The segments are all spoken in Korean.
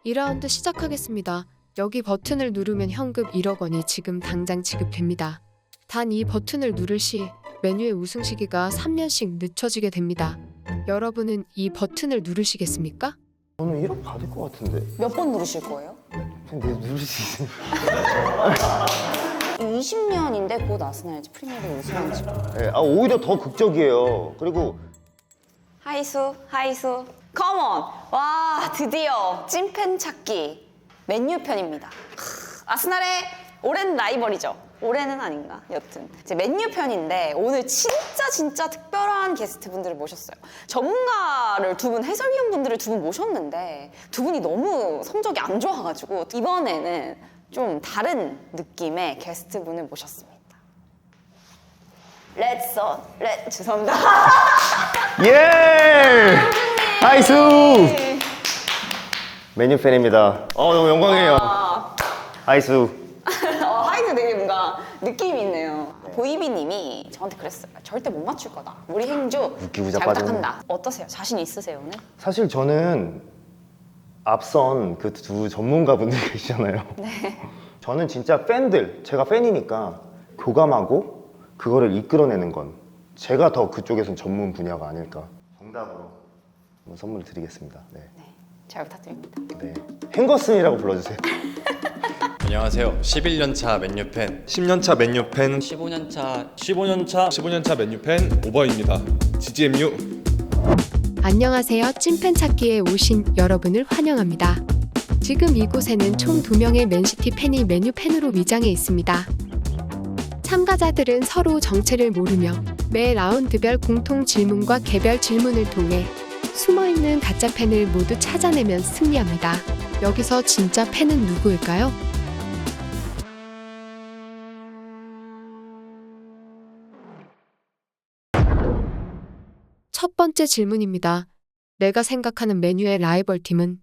2라운드 시작하겠습니다. 여기 버튼을 누르면 현금 1억 원이 지금 당장 지급됩니다. 단 이 버튼을 누를 시 메뉴의 우승 시기가 3년씩 늦춰지게 됩니다. 여러분은 이 버튼을 누르시겠습니까? 저는 1억 받을 것 같은데. 몇 번 누르실 거예요? 근데 누를 수 있으면. 20년인데 곧 아스날이 프리미어리그 우승한 지. 네, 오히려 더 극적이에요. 그리고 하이수, 하이수. 컴온! 와, 드디어 찐팬 찾기. 맨유 편입니다. 아스날의 오랜 라이벌이죠. 올해는 아닌가? 여튼 이제 맨유 편인데 오늘 진짜 특별한 게스트분들을 모셨어요. 전문가를 두 분, 해설위원분들을 두 분 모셨는데 두 분이 너무 성적이 안 좋아가지고 이번에는 좀 다른 느낌의 게스트분을 모셨습니다. 죄송합니다. 예! 하이수! 메뉴 팬입니다. 너무 영광이에요. 하이수. 하이드 되게 뭔가 느낌이 있네요. 보이비님이 저한테 그랬어요. 절대 못 맞출 거다. 우리 행주 웃기고 잘 자빠졌네. 부탁한다. 어떠세요? 자신 있으세요 오늘? 사실 저는 앞선 그 두 전문가분들 계시잖아요. 네. 저는 진짜 팬들, 제가 팬이니까 교감하고 그거를 이끌어내는 건 제가 더 그쪽에선 전문 분야가 아닐까. 정답으로 한번 선물 드리겠습니다. 네. 네, 잘 부탁드립니다. 네. 행거슨이라고 불러주세요. 안녕하세요. 11년차 맨유 팬 10년차 맨유 팬 15년차 맨유 팬 오버입니다. GGMU. 안녕하세요. 찐팬 찾기에 오신 여러분을 환영합니다. 지금 이곳에는 총 2명의 맨시티 팬이 메뉴 팬으로 위장해 있습니다. 참가자들은 서로 정체를 모르며 매 라운드별 공통 질문과 개별 질문을 통해 숨어있는 가짜 팬을 모두 찾아내면 승리합니다. 여기서 진짜 팬은 누구일까요? 첫 번째 질문입니다. 내가 생각하는 메뉴의 라이벌 팀은?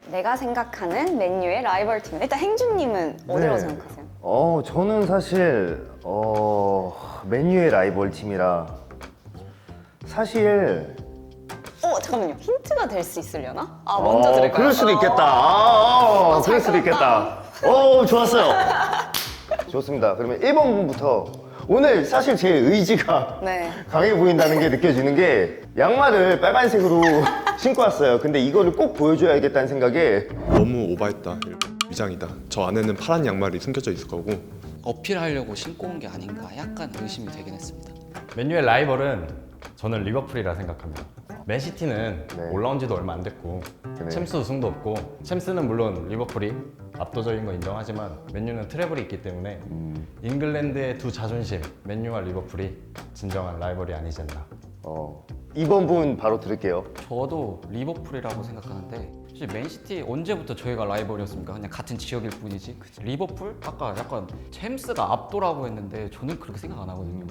내가 생각하는 맨유의 라이벌 팀. 일단 행주님은 어디라고 생각하세요? 저는 사실 맨유의 라이벌 팀이라 사실 잠깐만요. 힌트가 될 수 있으려나? 먼저 들을까요? 그럴 수도 있겠다. 그럴 수도 있겠다. 좋았어요. 좋습니다. 그러면 1번부터 오늘 사실 제 의지가 네. 강해 보인다는 게 느껴지는 게 양말을 빨간색으로 신고 왔어요. 근데 이거를 꼭 보여줘야겠다는 생각에 너무 오버했다. 위장이다. 저 안에는 파란 양말이 숨겨져 있을 거고. 어필하려고 신고 온 게 아닌가 약간 의심이 되긴 했습니다. 맨유의 라이벌은 저는 리버풀이라 생각합니다. 맨시티는 네. 올라온 지도 얼마 안 됐고 네. 챔스 우승도 없고 챔스는 물론 리버풀이 압도적인 거 인정하지만 맨유는 트래블이 있기 때문에 잉글랜드의 두 자존심 맨유와 리버풀이 진정한 라이벌이 아니지 않나. 2번 분 바로 들을게요. 저도 리버풀이라고 생각하는데 사실 맨시티 언제부터 저희가 라이벌이었습니까? 그냥 같은 지역일 뿐이지. 리버풀? 아까 약간 챔스가 압도라고 했는데 저는 그렇게 생각 안 하거든요.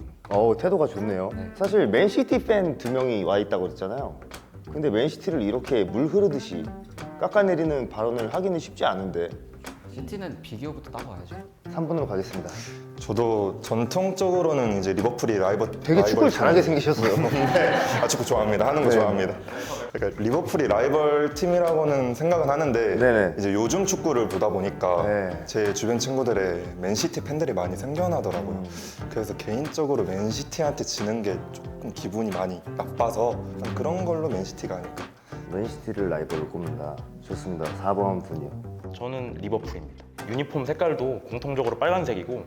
태도가 좋네요. 네. 사실 맨시티 팬 2명이 와 있다고 그랬잖아요. 근데 맨시티를 이렇게 물 흐르듯이 깎아내리는 발언을 하기는 쉽지 않은데 시티는 비교부터 따봐야죠. 3번으로 가겠습니다. 저도 전통적으로는 이제 리버풀이 되게 축구를 라이벌 잘하게 팀. 생기셨어요. 축구 좋아합니다. 하는 거 네. 좋아합니다. 그러니까 리버풀이 라이벌 팀이라고는 생각은 하는데 네네. 이제 요즘 축구를 보다 보니까 네. 제 주변 친구들의 맨시티 팬들이 많이 생겨나더라고요. 그래서 개인적으로 맨시티한테 지는 게 조금 기분이 많이 나빠서 그런 걸로 맨시티가 아닐까. 맨시티를 라이벌로 꼽는다. 좋습니다. 4번 분이요. 저는 리버풀입니다. 유니폼 색깔도 공통적으로 빨간색이고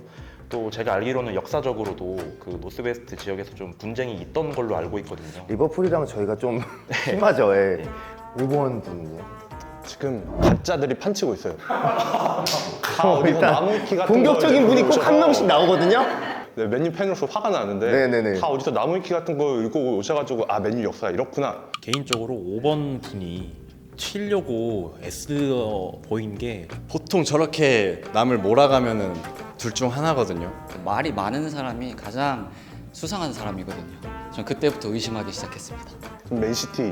또 제가 알기로는 역사적으로도 그 노스웨스트 지역에서 좀 분쟁이 있던 걸로 알고 있거든요. 리버풀이랑 저희가 좀 심하죠. 예. 5번 분이요. 지금 가짜들이 판치고 있어요. 다 어디서 나무위키 같은 공격적인 거 분이 꼭 한 오셔서- 명씩 나오거든요. 네, 맨유 팬으로서 화가 나는데 네네네. 다 어디서 나무위키 같은 거 읽고 오셔가지고 맨유 역사가 이렇구나. 개인적으로 5번 분이 치려고 애써 보인 게 보통 저렇게 남을 몰아가면은 둘 중 하나거든요. 말이 많은 사람이 가장 수상한 사람이거든요. 전 그때부터 의심하기 시작했습니다. 좀 맨시티.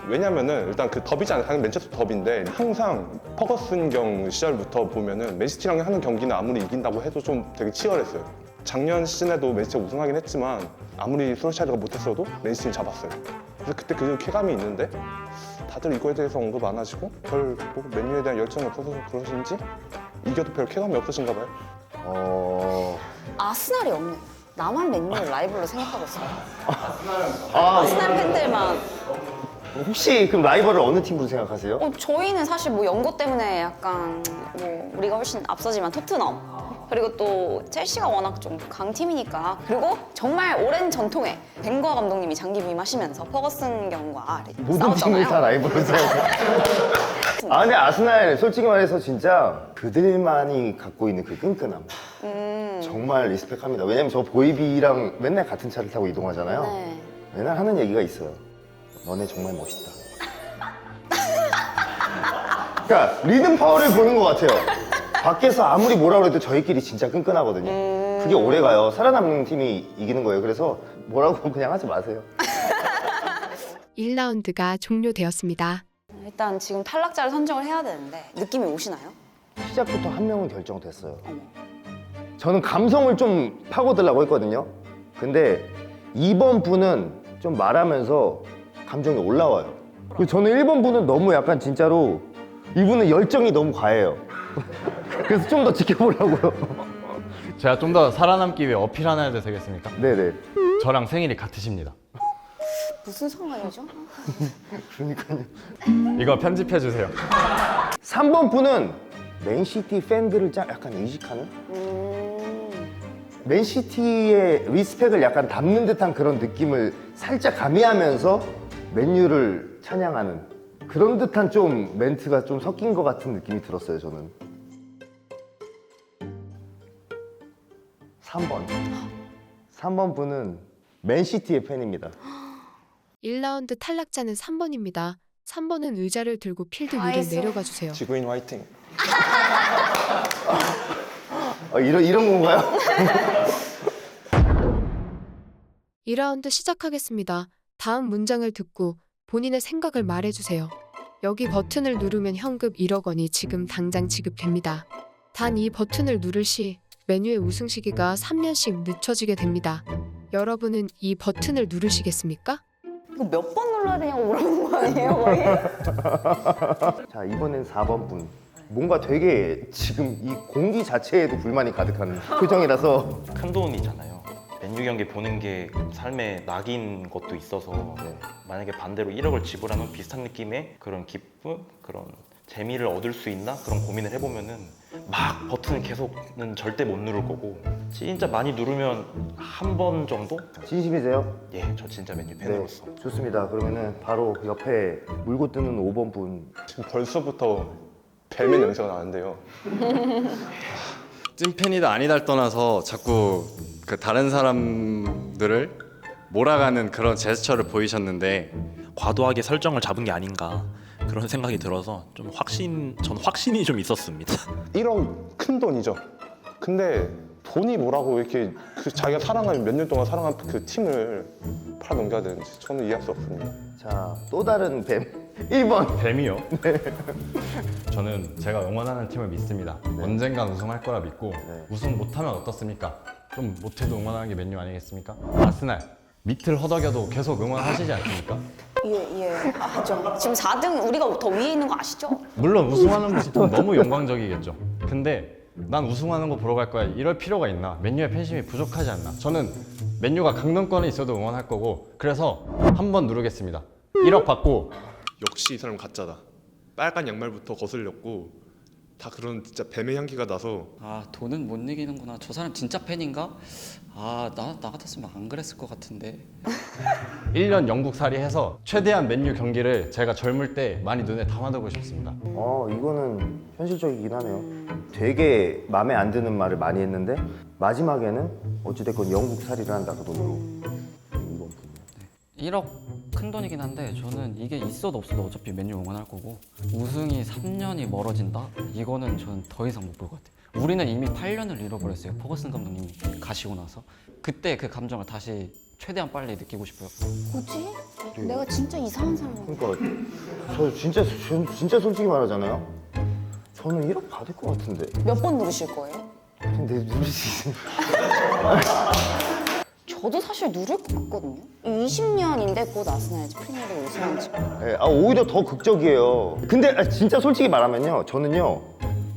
왜냐면은 일단 그 더비잖아요. 당연히 맨체스터 더비인데 항상 퍼거슨 경 시절부터 보면은 맨시티랑 하는 경기는 아무리 이긴다고 해도 좀 되게 치열했어요. 작년 시즌에도 맨시티가 우승하긴 했지만 아무리 솔샤이더가 못했어도 맨시티는 잡았어요. 그래서 그때 그 쾌감이 있는데 다들 이거에 대해서 언급 안 하시고 별 뭐 맨유에 대한 열정이 없어서 그러신지 이겨도 별 쾌감이 없으신가 봐요. 아스날이 없네. 나만 맨유를 라이벌로 생각하고 있어요. 아, 아스날 팬들만. 혹시 그럼 라이벌을 어느 팀으로 생각하세요? 저희는 사실 뭐 연고 때문에 약간 뭐 우리가 훨씬 앞서지만 토트넘 그리고 또 첼시가 워낙 좀 강팀이니까 그리고 정말 오랜 전통의 벵거 감독님이 장기 부임하시면서 퍼거슨 경과 모든 팀을 다 라이벌로 생각해요. 아 근데 아스날 솔직히 말해서 진짜 그들만이 갖고 있는 그 끈끈함 정말 리스펙합니다. 왜냐면 저 보이비랑 맨날 같은 차를 타고 이동하잖아요. 네. 맨날 하는 얘기가 있어요. 너네 정말 멋있다. 그러니까 리듬 파워를 보는 것 같아요. 밖에서 아무리 뭐라 그래도 저희끼리 진짜 끈끈하거든요. 그게 오래 가요. 살아남는 팀이 이기는 거예요. 그래서 뭐라고 그냥 하지 마세요. 1라운드가 종료되었습니다. 일단 지금 탈락자를 선정을 해야 되는데 느낌이 오시나요? 시작부터 한 명은 결정됐어요. 저는 감성을 좀 파고들려고 했거든요. 근데 2번 분은 좀 말하면서 감정이 올라와요. 그리고 저는 1번 분은 너무 약간 진짜로 이분은 열정이 너무 과해요. 그래서 좀 더 지켜보려고요. 제가 좀 더 살아남기 위해 어필 하나 해도 되겠습니까? 네네. 저랑 생일이 같으십니다. 무슨 상관이죠? 그러니까요. 이거 편집해 주세요. 3번 분은 맨시티 팬들을 약간 의식하는? 맨시티의 리스펙을 약간 담는 듯한 그런 느낌을 살짝 가미하면서 맨유를 찬양하는 그런 듯한 좀 멘트가 좀 섞인 것 같은 느낌이 들었어요, 저는. 3번 분은 맨시티의 팬입니다. 1라운드 탈락자는 3번입니다. 3번은 의자를 들고 필드 위로 알겠어요. 내려가 주세요. 지구인 화이팅. 이런 건가요? 2라운드 시작하겠습니다. 다음 문장을 듣고 본인의 생각을 말해주세요. 여기 버튼을 누르면 현금 1억 원이 지금 당장 지급됩니다. 단 이 버튼을 누를 시 맨유의 우승 시기가 3년씩 늦춰지게 됩니다. 여러분은 이 버튼을 누르시겠습니까? 이거 몇 번 눌러야 되냐고 물어보는 거 아니에요, 거의? 자, 이번엔 4번 분. 뭔가 되게 지금 이 공기 자체에도 불만이 가득한 표정이라서 큰 돈이잖아요. 맨유 경기 보는 게 삶의 낙인 것도 있어서 만약에 반대로 1억을 지불하면 비슷한 느낌의 그런 기쁨, 그런 재미를 얻을 수 있나 그런 고민을 해보면은 막 버튼을 계속은 절대 못 누를 거고 진짜 많이 누르면 한 번 정도? 진심이세요? 예, 저 진짜 맨유 팬으로서. 좋습니다. 그러면은 바로 옆에 물고 뜨는 5번 분. 지금 벌써부터 뱀의 냄새가 나는데요. 찐팬이다 아니다를 떠나서 자꾸 그 다른 사람들을 몰아가는 그런 제스처를 보이셨는데 과도하게 설정을 잡은 게 아닌가 그런 생각이 들어서 좀 전 확신이 좀 있었습니다. 1억 큰 돈이죠. 근데 돈이 뭐라고 이렇게 자기가 사랑하는 몇 년 동안 사랑한 그 팀을 팔아 넘겨야 되는지 저는 이해할 수 없습니다. 자, 또 다른 뱀. 1번. 뱀이요? 저는 제가 응원하는 팀을 믿습니다. 언젠간 우승할 거라 믿고 우승 못하면 어떻습니까? 좀 못해도 응원하는 게 맨유 아니겠습니까? 아스날 밑을 허덕여도 계속 응원하시지 않습니까? 예. 하죠. 지금 4등 우리가 더 위에 있는 거 아시죠? 물론 우승하는 모습도 너무 영광적이겠죠. 근데 난 우승하는 거 보러 갈 거야 이럴 필요가 있나? 맨유의 팬심이 부족하지 않나? 저는 맨유가 강등권에 있어도 응원할 거고 그래서 한번 누르겠습니다. 1억 받고 역시 이 사람 가짜다. 빨간 양말부터 거슬렸고 다 그런 진짜 뱀의 향기가 나서 아, 돈은 못 이기는구나. 저 사람 진짜 팬인가? 아, 나 같았으면 안 그랬을 것 같은데. 1년 영국살이 해서 최대한 맨유 경기를 제가 젊을 때 많이 눈에 담아두고 싶습니다. 이거는 현실적이긴 하네요. 되게 마음에 안 드는 말을 많이 했는데 마지막에는 어찌됐건 영국 살이를 한다 그 돈으로. 2번 분. 1억 큰 돈이긴 한데 저는 이게 있어도 없어도 어차피 맨유 응원할 거고 우승이 3년이 멀어진다? 이거는 저는 더 이상 못 볼 것 같아요. 우리는 이미 8년을 잃어버렸어요. 퍼거슨 감독님이 가시고 나서. 그때 그 감정을 다시 최대한 빨리 느끼고 싶어요. 뭐지? 내가 진짜 이상한 사람이야. 그러니까 저 진짜 솔직히 말하잖아요. 저는 1억 받을 것 같은데. 몇 번 누르실 거예요? 근데 누릴 수 있으니까. 저도 사실 누를 것 같거든요. 20년인데 곧 아스날 프리미어리그 우승한 지. 네, 오히려 더 극적이에요. 근데 진짜 솔직히 말하면요, 저는요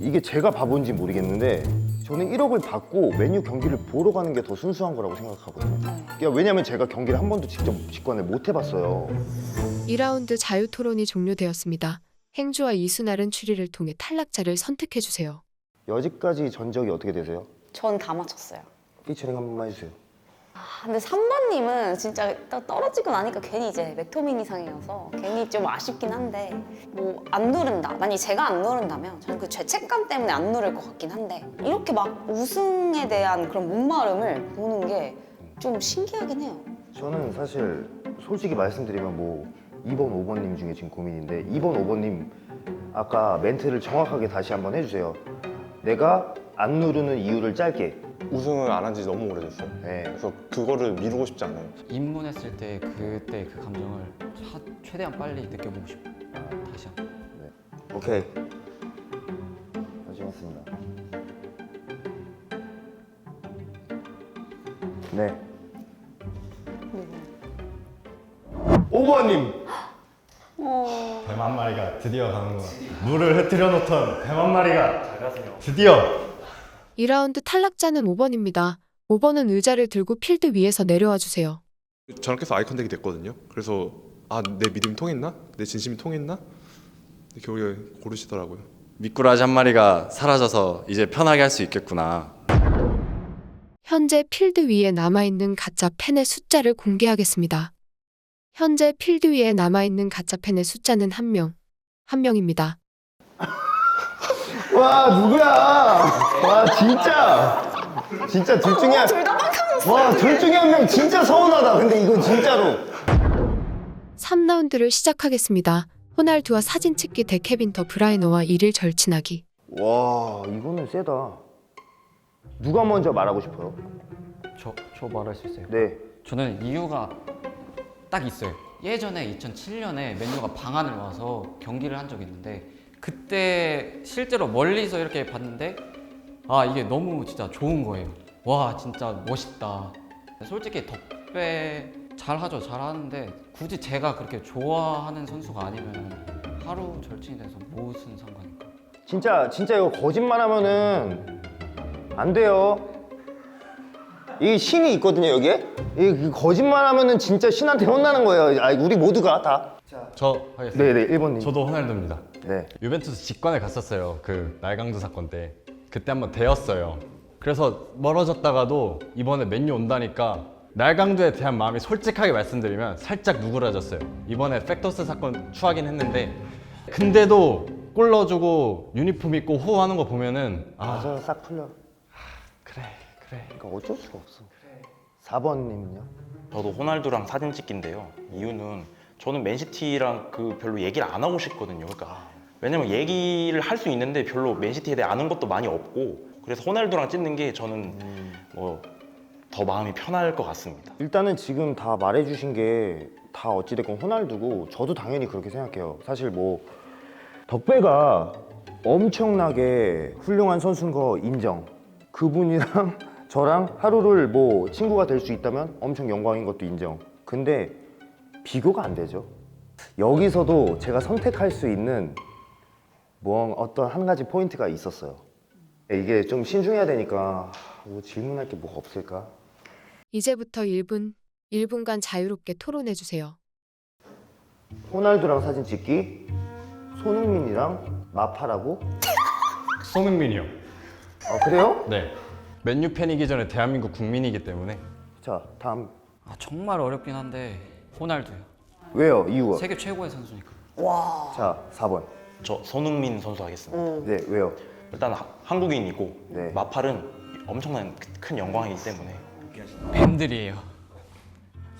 이게 제가 바본지 모르겠는데 저는 1억을 받고 맨유 경기를 보러 가는 게 더 순수한 거라고 생각하거든요. 그러니까 왜냐면 제가 경기를 한 번도 직접 직관을 못 해봤어요. 2라운드 자유 토론이 종료되었습니다. 행주와 이순알은 추리를 통해 탈락자를 선택해 주세요. 여지까지 전적이 어떻게 되세요? 전 다 맞췄어요. 피처링 한 번만 해주세요. 근데 3번님은 진짜 떨어지고 나니까 괜히 이제 맥토미니 상이어서 괜히 좀 아쉽긴 한데 뭐 안 누른다. 만약에 제가 안 누른다면 저는 그 죄책감 때문에 안 누를 것 같긴 한데 이렇게 막 우승에 대한 그런 목마름을 보는 게 좀 신기하긴 해요. 저는 사실 솔직히 말씀드리면 뭐 2번, 5번님 중에 지금 고민인데 2번, 5번님 아까 멘트를 정확하게 다시 한번 해주세요. 내가 안 누르는 이유를 짧게. 우승을 안 한 지 너무 오래됐어요. 네. 그래서 그거를 미루고 싶지 않아요. 입문했을 때 그때 그 감정을 최대한 빨리 느껴보고 싶어요. 다시 한 번. 오케이. 결정했습니다. 네. 5번님. 뱀 한 마리가 드디어 가는구나. 물을 흐트려 놓던 뱀 한 마리가 드디어. 2라운드 탈락자는 5번입니다. 5번은 의자를 들고 필드 위에서 내려와 주세요. 저랑 계속 아이 컨택이 됐거든요. 그래서 내 믿음이 통했나? 내 진심이 통했나? 결국에 고르시더라고요. 미꾸라지 한 마리가 사라져서 이제 편하게 할 수 있겠구나. 현재 필드 위에 남아있는 가짜 팬의 숫자를 공개하겠습니다. 현재 필드 위에 남아있는 가짜 팬의 숫자는 1명. 1명입니다. 와, 누구야? 와, 진짜 둘 중에 와, 둘 중에 한 명 진짜 서운하다. 근데 이건 진짜로. 3라운드를 시작하겠습니다. 호날두와 사진 찍기 대 케빈 더 브라이너와 1일 절친하기. 와, 이거는 세다. 누가 먼저 말하고 싶어요? 저 말할 수 있어요? 네. 저는 이유가 딱 있어요. 예전에 2007년에 맨유가 방한을 와서 경기를 한 적이 있는데 그때 실제로 멀리서 이렇게 봤는데 이게 너무 진짜 좋은 거예요. 와 진짜 멋있다. 솔직히 덕배 잘하죠. 잘하는데 굳이 제가 그렇게 좋아하는 선수가 아니면 하루 절친이 돼서 무슨 상관일까? 진짜 이거 거짓말하면은 안 돼요. 이 신이 있거든요, 여기에. 이 거짓말하면은 진짜 신한테 혼나는 거예요. 우리 모두가 다. 저 하겠습니다. 네네, 1번님. 저도 호날두입니다. 네. 유벤투스 직관에 갔었어요. 그 날강도 사건 때. 그때 한번 대였어요. 그래서 멀어졌다가도 이번에 맨유 온다니까 날강도에 대한 마음이 솔직하게 말씀드리면 살짝 누그러졌어요. 이번에 팩터스 사건 추하긴 했는데 근데도 골 넣어주고 유니폼 입고 호호하는 거 보면은 맞아, 싹 풀려. 그래. 그러니까 어쩔 수가 없어. 4번님은요? 저도 호날두랑 사진 찍기인데요. 이유는 저는 맨시티랑 별로 얘기를 안 하고 싶거든요. 그러니까 왜냐면 얘기를 할 수 있는데 별로 맨시티에 대해 아는 것도 많이 없고 그래서 호날두랑 찍는 게 저는 뭐 더 마음이 편할 것 같습니다. 일단은 지금 다 말해주신 게 다 어찌됐건 호날두고 저도 당연히 그렇게 생각해요. 사실 뭐 덕배가 엄청나게 훌륭한 선수인 거 인정. 그분이랑 저랑 하루를 뭐 친구가 될 수 있다면 엄청 영광인 것도 인정. 근데 비교가 안 되죠. 여기서도 제가 선택할 수 있는 뭐 어떤 한 가지 포인트가 있었어요. 이게 좀 신중해야 되니까 뭐 질문할 게 뭐가 없을까? 이제부터 1분간 자유롭게 토론해 주세요. 호날두랑 사진 찍기, 손흥민이랑 마파라고? 손흥민이요. 그래요? 네. 맨유 팬이기 전에 대한민국 국민이기 때문에. 자, 다음. 정말 어렵긴 한데 호날두요. 왜요? 이유가? 세계 최고의 선수니까. 자, 4번. 저 손흥민 선수 하겠습니다. 네, 왜요? 일단 한국인이고 네. 마팔은 엄청난 큰 영광이기 때문에 팬들이에요.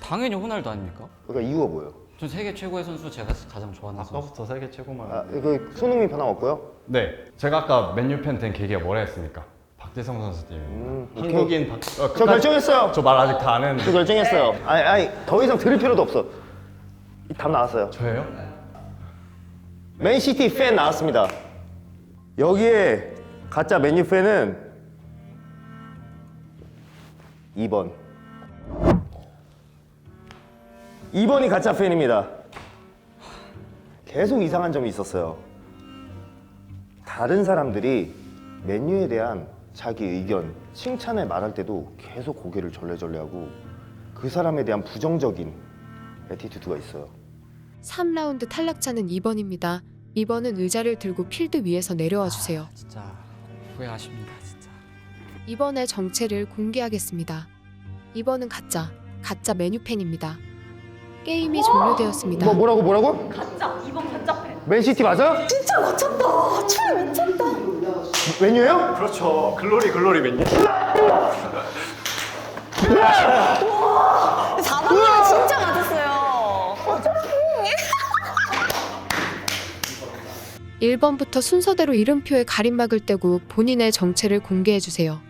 당연히 호날두 아닙니까? 그러니까 이유가 뭐예요? 전 세계 최고의 선수 제가 가장 좋아하는 선수. 아까부터 세계 최고만. 그 손흥민 변함없고요? 네. 제가 아까 맨유 팬 된 계기가 뭐라 했습니까? 박지성 선수 때문에. 오케이. 한국인 저 결정했어요. 저 말 아직 다 안 했는데. 저 결정했어요. 아니, 더 이상 들을 필요도 없어. 답 나왔어요. 저예요? 맨시티 팬 나왔습니다. 여기에 가짜 맨유 팬은 2번. 2번이 가짜 팬입니다. 계속 이상한 점이 있었어요. 다른 사람들이 맨유에 대한 자기 의견, 칭찬을 말할 때도 계속 고개를 절레절레하고 그 사람에 대한 부정적인 애티튜드가 있어요. 3라운드 탈락자는 2번입니다. 2번은 의자를 들고 필드 위에서 내려와 주세요. 진짜 후회하십니다, 진짜. 2번의 정체를 공개하겠습니다. 2번은 가짜 메뉴 팬입니다. 게임이 종료되었습니다. 뭐라고? 가짜. 2번 가짜 팬. 맨시티 맞아? 진짜 맞췄다. 춤 미쳤다. 맨유예요? 그렇죠. 글로리 맨유. 4번이면 진짜 맞았어요. 1번부터 순서대로 이름표에 가림막을 떼고 본인의 정체를 공개해 주세요.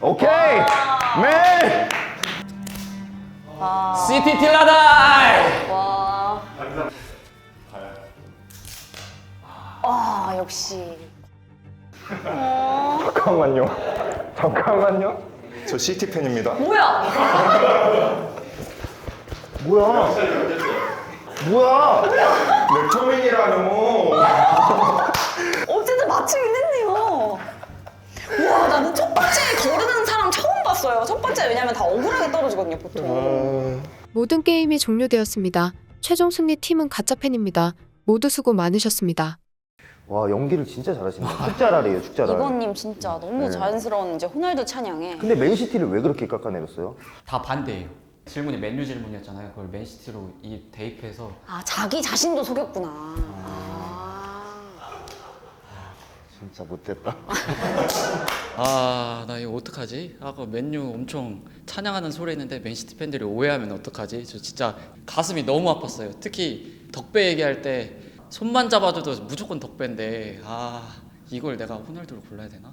오케이! 맨! 시티 틸라다이! 와. 아, 역시. 잠깐만요. 저 시티 팬입니다. 뭐야? 뭐야? 렉터맨이라뇨. 어쨌든 맞추긴 했네요. 와, 나는 첫 번째 거르는 사람 처음 봤어요. 첫 번째 왜냐면 다 억울하게 떨어지거든요, 보통. 모든 게임이 종료되었습니다. 최종 승리 팀은 가짜 팬입니다. 모두 수고 많으셨습니다. 와, 연기를 진짜 잘하시네. 축자랄이에요, 축자랄. 이번님 진짜 너무 네. 자연스러운 이제 호날두 찬양에. 근데 맨시티를 왜 그렇게 깎아내렸어요? 다 반대예요. 질문이 맨유 질문이었잖아요. 그걸 맨시티로 대입해서 아, 자기 자신도 속였구나. 진짜 못됐다. 아, 나 이거 어떡하지? 아까 맨유 엄청 찬양하는 소리 했는데 맨시티 팬들이 오해하면 어떡하지? 저 진짜 가슴이 너무 아팠어요. 특히 덕배 얘기할 때 손만 잡아줘도 무조건 덕배인데 이걸 내가 호날두로 골라야 되나?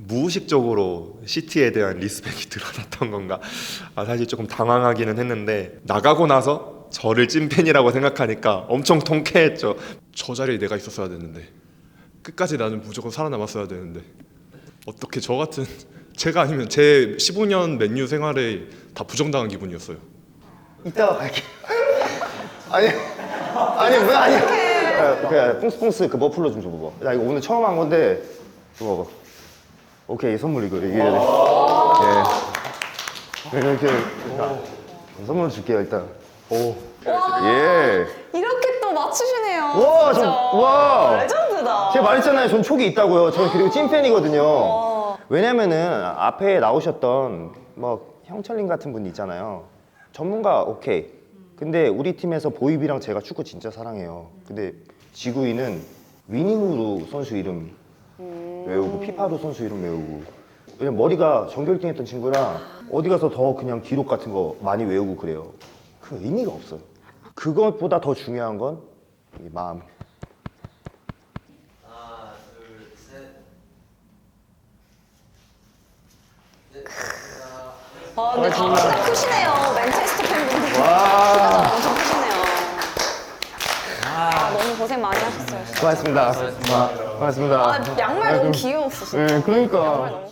무의식적으로 시티에 대한 리스펙이 드러났던 건가? 사실 조금 당황하기는 했는데 나가고 나서 저를 찐팬이라고 생각하니까 엄청 통쾌했죠. 저 자리에 내가 있었어야 되는데 끝까지 나는 무조건 살아남았어야 되는데 어떻게 저 같은 제가 아니면 제 15년 맨유 생활에 다 부정당한 기분이었어요. 이따가 갈게. 아니 왜 아니야? 그래, 뿡스뿡스 그 머플러 좀 줘봐봐. 나 이거 오늘 처음 한 건데 줘봐봐. 오케이, 선물 이거 이게. 예. 이렇게 선물 줄게요 일단. 오. 예. 이렇게 또 맞추시네요. 와, 진짜. 와. 레전드다. 제가 말했잖아요. 전 촉이 있다고요. 저는 그리고 찐팬이거든요. 왜냐면은 앞에 나오셨던 뭐 형철님 같은 분 있잖아요. 전문가 오케이. 근데 우리 팀에서 보이비랑 제가 축구 진짜 사랑해요. 근데 지구인은 위닝으로 선수 이름 외우고 피파도 선수 이름 외우고. 왜냐면 머리가 전교일등했던 친구랑 어디 가서 더 그냥 기록 같은 거 많이 외우고 그래요. 그 의미가 없어요. 그것보다 더 중요한 건 이 마음. 근데 다 크시네요. 맨체스터 팬분들. 와. 엄청 크시네요. 너무 고생 많이 하셨어요. 진짜. 고맙습니다. 고맙습니다. 양말 너무 귀여웠어. 진짜. 네, 그러니까. 양말 너무